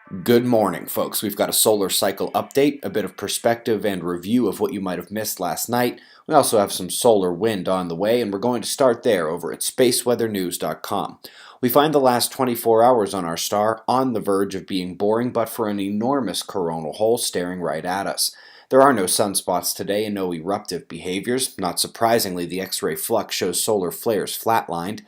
Good morning, folks. We've got a solar cycle update, a bit of perspective and review of what you might have missed last night. We also have some solar wind on the way, and we're going to start there over at spaceweathernews.com. We find the last 24 hours on our star on the verge of being boring, but for an enormous coronal hole staring right at us. There are no sunspots today and no eruptive behaviors. Not surprisingly, the X-ray flux shows solar flares flatlined.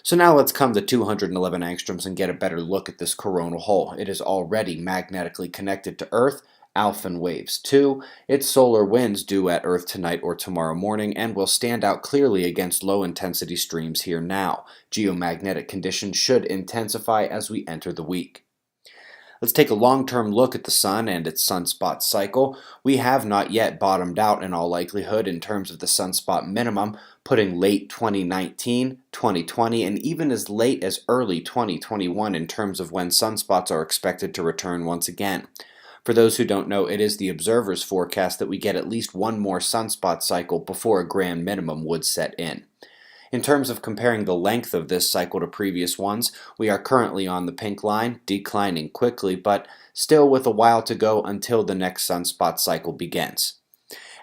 So now let's come to 211 angstroms and get a better look at this coronal hole. It is already magnetically connected to Earth, Alphen waves 2. Its solar winds due at Earth tonight or tomorrow morning and will stand out clearly against low-intensity streams here now. Geomagnetic conditions should intensify as we enter the week. Let's take a long-term look at the Sun and its sunspot cycle. We have not yet bottomed out in all likelihood in terms of the sunspot minimum, putting late 2019, 2020, and even as late as early 2021 in terms of when sunspots are expected to return once again. For those who don't know, it is the observer's forecast that we get at least one more sunspot cycle before a grand minimum would set in. In terms of comparing the length of this cycle to previous ones, we are currently on the pink line, declining quickly, but still with a while to go until the next sunspot cycle begins.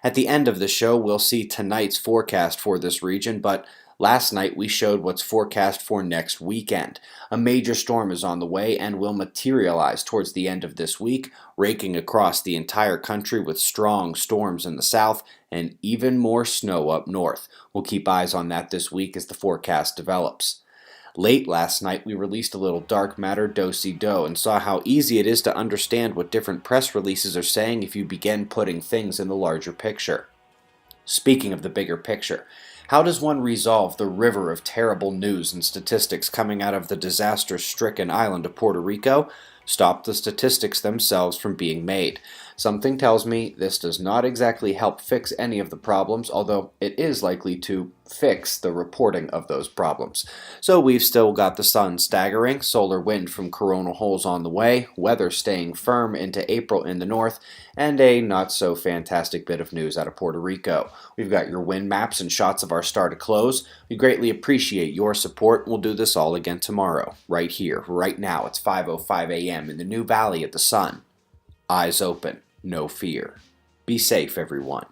At the end of the show, we'll see tonight's forecast for this region, but last night we showed what's forecast for next weekend. A major storm is on the way and will materialize towards the end of this week, raking across the entire country with strong storms in the south and even more snow up north. We'll keep eyes on that this week as the forecast develops. Late last night, we released a little dark matter do-si-do and saw how easy it is to understand what different press releases are saying if you begin putting things in the larger picture. Speaking of the bigger picture, how does one resolve the river of terrible news and statistics coming out of the disaster-stricken island of Puerto Rico? Stop the statistics themselves from being made. Something tells me this does not exactly help fix any of the problems, although it is likely to fix the reporting of those problems. So we've still got the sun staggering, solar wind from coronal holes on the way, weather staying firm into April in the north, and a not so fantastic bit of news out of Puerto Rico. We've got your wind maps and shots of our star to close. We greatly appreciate your support. We'll do this all again tomorrow, right here, right now. It's 5:05 a.m. in the new valley of the sun. Eyes open, no fear. Be safe, everyone.